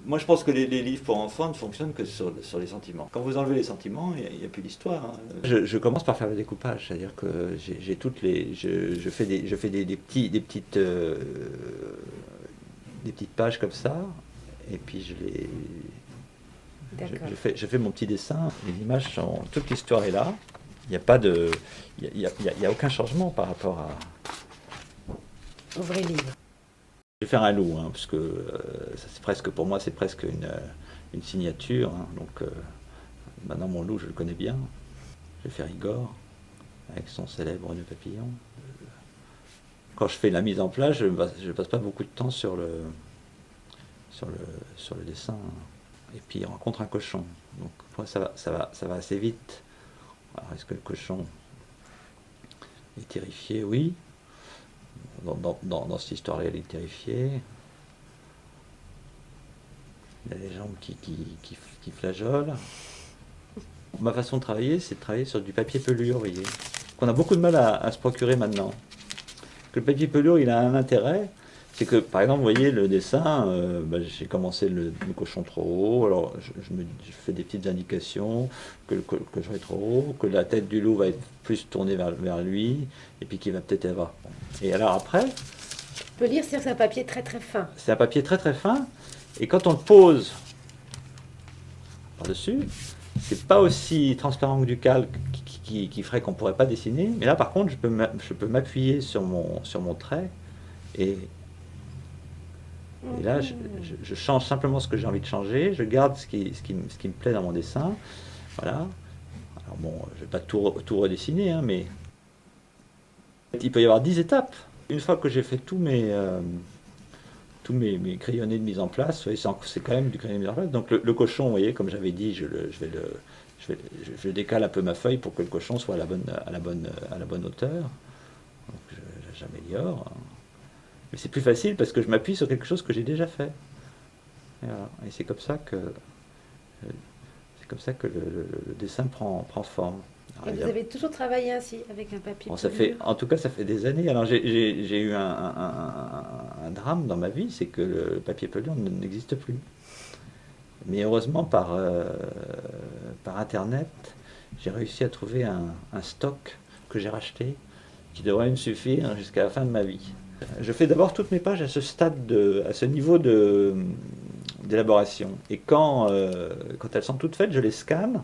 Moi, je pense que les livres pour enfants ne fonctionnent que sur les sentiments. Quand vous enlevez les sentiments, il n'y a plus d'histoire, hein. Je commence par faire le découpage, c'est-à-dire que j'ai toutes les, je fais des petites pages comme ça, et puis D'accord. je fais mon petit dessin. Les images sont, toute l'histoire est là. Il n'y a pas de, il y a aucun changement par rapport à. Ouvrez livre. Je vais faire un loup, hein, parce que ça, c'est presque, pour moi, c'est presque une signature, hein. Donc maintenant, mon loup, je le connais bien. Je vais faire Igor, avec son célèbre nœud papillon. Quand je fais la mise en place, je ne passe pas beaucoup de temps sur le, sur le dessin, hein. Et puis, il rencontre un cochon. Donc, moi, ça va assez vite. Alors, est-ce que le cochon est terrifié? Oui. Dans cette histoire-là, il est terrifié. Il y a des jambes qui flageolent. Ma façon de travailler, c'est de travailler sur du papier pelure, vous voyez. Qu'on a beaucoup de mal à se procurer maintenant. Que le papier pelure, il a un intérêt, c'est que, par exemple, vous voyez, le dessin, j'ai commencé le cochon trop haut, alors je fais des petites indications, que le cochon est trop haut, que la tête du loup va être plus tournée vers lui, et puis qu'il va peut-être avoir. Et alors après, On peut lire sur un papier très très fin. c'est un papier très très fin, et quand on le pose par-dessus, c'est pas aussi transparent que du calque qui ferait qu'on pourrait pas dessiner, mais là par contre je peux m'appuyer sur mon trait et, et là je change simplement ce que j'ai envie de changer, je garde ce qui me plaît dans mon dessin, voilà. Alors bon, je vais pas tout redessiner, hein, mais il peut y avoir 10 étapes. Une fois que j'ai fait tous mes crayonnés de mise en place, ouais, c'est quand même du crayonné de mise en place. Donc le cochon, vous voyez, comme j'avais dit, je décale un peu ma feuille pour que le cochon soit à la bonne hauteur. Donc j'améliore. Mais c'est plus facile parce que je m'appuie sur quelque chose que j'ai déjà fait. Et, voilà. Et c'est comme ça que le dessin prend forme. Et Alors, vous avez toujours travaillé ainsi, avec un papier bon, pelure? en tout cas, ça fait des années. Alors, j'ai eu un drame dans ma vie, c'est que le papier pelure n'existe plus. Mais heureusement, par Internet, j'ai réussi à trouver un stock que j'ai racheté, qui devrait me suffire jusqu'à la fin de ma vie. Je fais d'abord toutes mes pages à ce stade, à ce niveau d'élaboration. Et quand elles sont toutes faites, je les scanne.